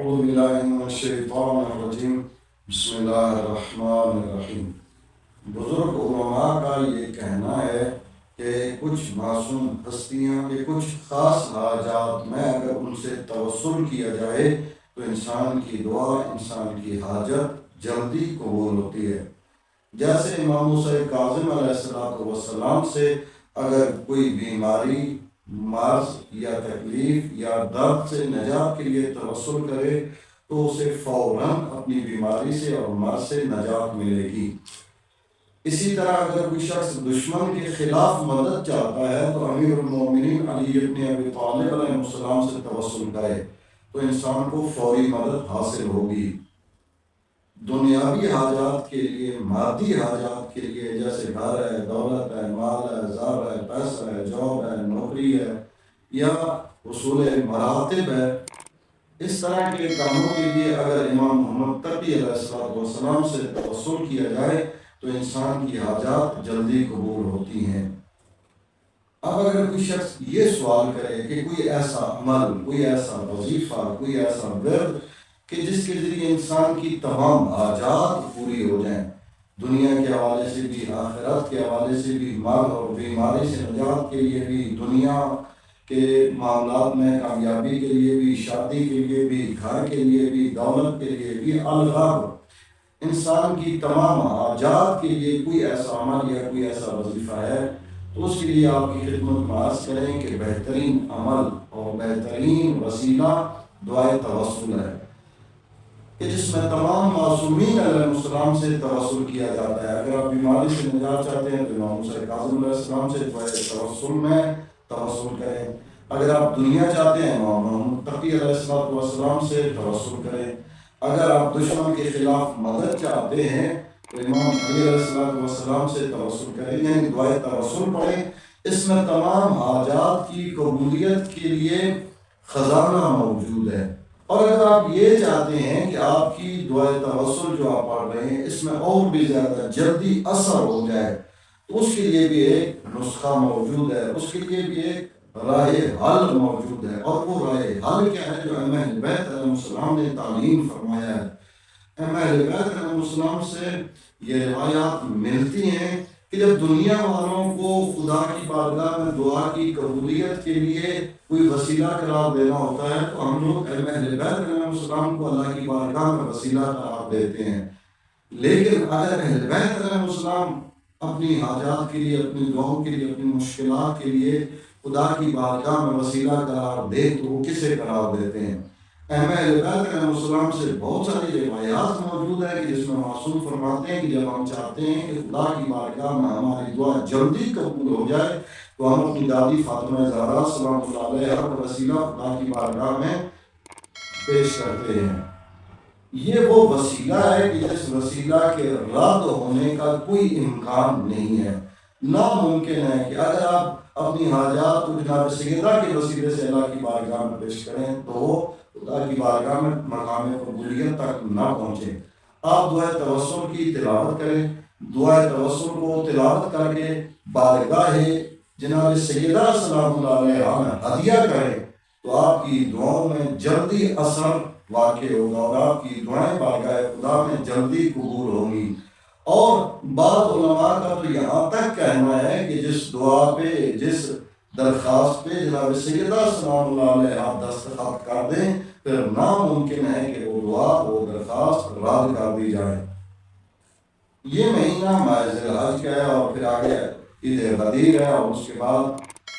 اعوذ باللہ من الشیطان الرجیم بسم اللہ الرحمن الرحیم۔ بزرگ علماء کا یہ کہنا ہے کہ کچھ معصوم ہستیاں کے کچھ خاص حاجات میں اگر ان سے توسل کیا جائے تو انسان کی دعا، انسان کی حاجت جلدی قبول ہوتی ہے۔ جیسے امام موسیٰ کاظم علیہ السلام سے اگر کوئی بیماری، مرض یا تکلیف یا درد سے نجات کے لیے توسل کرے تو اسے فوراً اپنی بیماری سے اور مرض سے نجات ملے گی۔ اسی طرح اگر کوئی شخص دشمن کے خلاف مدد چاہتا ہے تو امیر المومنین علی ابن ابی طالب علیہ السلام سے توسل کرے تو انسان کو فوری مدد حاصل ہوگی۔ دنیاوی حاجات کے لیے، مادی حاجات کے لیے، جیسے گھر ہے، دولت ہے، مال ہے، زر ہے، پیسہ ہے، جاب ہے، نوکری ہے یا حصول مراتب ہے، اس طرح کے کاموں کے لیے اگر امام محمد تقی علیہ السلام سے توسل کیا جائے تو انسان کی حاجات جلدی قبول ہوتی ہیں۔ اب اگر کوئی شخص یہ سوال کرے کہ کوئی ایسا عمل، کوئی ایسا وظیفہ، کوئی ایسا ورد کہ جس کے ذریعے انسان کی تمام حاجات پوری ہو جائیں، دنیا کے حوالے سے بھی، آخرت کے حوالے سے بھی، مرض اور بیماری سے نجات کے لیے بھی، دنیا کے معاملات میں کامیابی کے لیے بھی، شادی کے لیے بھی، گھر کے لیے بھی، دولت کے لیے بھی، الغرض انسان کی تمام حاجات کے لیے کوئی ایسا عمل یا کوئی ایسا وظیفہ ہے تو اس کے لیے آپ کی خدمت میں عرض کریں کہ بہترین عمل اور بہترین وسیلہ دعائے توسل ہے کہ جس میں تمام معصومین علیہ السلام سے توسل کیا جاتا ہے۔ اگر آپ بیماری سے نجات چاہتے ہیں تو امام موسیٰ کاظم علیہ السلام سے دعائے توسل میں توسل کریں۔ اگر آپ دنیا چاہتے ہیں امام محمد تقی علیہ السلام سے توسل کریں۔ اگر آپ دشمن کے خلاف مدد چاہتے ہیں تو امام علی علیہ السلام سے توسل کریں، یعنی دعائے توسل پڑھیں۔ اس میں تمام حاجات کی قبولیت کے لیے خزانہ موجود ہے۔ اور اگر آپ یہ چاہتے ہیں کہ آپ کی دعائے توسل جو آپ پڑھ رہے ہیں اس میں اور بھی زیادہ جلدی اثر ہو جائے تو اس کے لیے بھی ایک نسخہ موجود ہے، اس کے لیے بھی ایک راہ حل موجود ہے۔ اور وہ راہ حل کیا ہے جو اہل بیت علیہ السلام نے تعلیم فرمایا ہے۔ اہل بیت علیہ السلام سے یہ روایات ملتی ہیں کہ جب دنیا والوں کو خدا کی بارگاہ میں دعا کی قبولیت کے لیے کوئی وسیلہ قرار دینا ہوتا ہے تو ہم لوگ اہل بیت علیہ السلام کو اللہ کی بارگاہ میں وسیلہ قرار دیتے ہیں۔ لیکن اگر اہل بیت علیہ السلام اپنی حاجات کے لیے، اپنی دعاؤں کے لیے، اپنی مشکلات کے لیے خدا کی بارگاہ میں وسیلہ قرار دے تو وہ کسے قرار دیتے ہیں؟ اہل بیت علیہ السلام سے بہت ساری روایات موجود ہیں کہ جس میں معصوم فرماتے ہیں کہ جب ہم چاہتے ہیں کہ خدا کی بارگاہ میں ہماری دعا جلدی قبول ہو جائے تو ہم اپنی دادی فاطمہ زہرا سلام اللہ علیہا کا وسیلہ خدا کی بارگاہ میں پیش کرتے ہیں۔ یہ وہ وسیلہ ہے کہ جس وسیلہ کے رد ہونے کا کوئی امکان نہیں ہے۔ ناممکن ہے کہ اگر آپ اپنی حاجات کو جناب سیدہ کے وسیلے سے اللہ کی بارگاہ میں پیش کریں تو خدا کی بارگاہ میں مقام قبولیت تک نہ پہنچے۔ آپ دعائے توسل کی تلاوت کریں، دعائے توسل کو تلاوت کر کے بارگاہ جناب سیدہ سلام اللہ علیہا میں ہدیہ کریں تو آپ کی دعاؤں میں جلدی اثر واقع ہوگا اور آپ کی دعائیں بارگاہ خدا میں جلدی قبول ہوں گی۔ اور بعض علماء کا تو یہاں تک کہنا ہے کہ جس دعا پہ، جس درخواست پہ جناب سیدہ سلام اللہ علیہا دستخط کر دیں پھر ناممکن ہے کہ وہ دعا، وہ درخواست رد کر دی جائے۔ یہ مہینہ ماہ ذی الحج کا ہے اور پھر آگے عید غدیر ہے اور اس کے بعد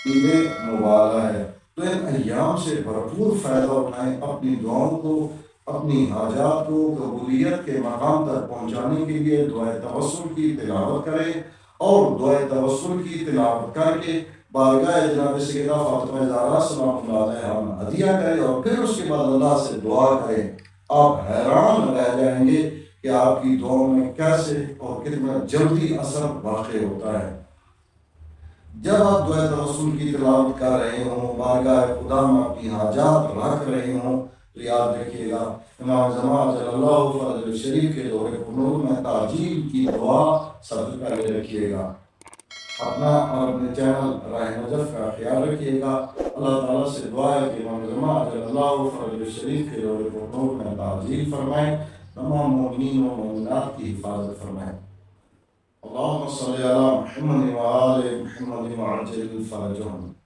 عید مبارکہ ہے، تو ان ایام سے بھرپور فائدہ اٹھائیں، اپنی دعاؤں کو، اپنی حاجات کو قبولیت کے مقام تک پہنچانے کے لیے دعائے توسل کی تلاوت کریں اور دعائے توسل کی تلاوت کر کے بارگاہ جناب سیدہ فاطمہ زہرا سلام اللہ علیہا میں ہدیہ کریں اور پھر اس کے بعد اللہ سے دعا کریں۔ آپ حیران رہ جائیں گے کہ آپ کی دعاؤں میں کیسے اور کتنا جلدی اثر واقع ہوتا ہے۔ جب آپ دعائے توسل کی تلاوت کر رہے ہوں، بارگاہ خدا میں اپنی حاجات رکھ رہے ہوں تو یاد رکھیے گا امام زمان صلی اللہ علیہ شریف کے دور قنوت میں تعجیل کی دعا سب سے پہلے رکھیے گا۔ اپنا اور اپنے چینل راہ نجف کا خیال رکھیے گا۔ اللہ تعالیٰ سے دعا ہے کہ امام زمان اجل اللہ فرج شریف کے دور قنوت میں تعجیل فرمائیں، تمام مومنین و مومنات کی حفاظت فرمائیں۔ اللہم صلی علی محمد و آل محمد وعجل فرجهم۔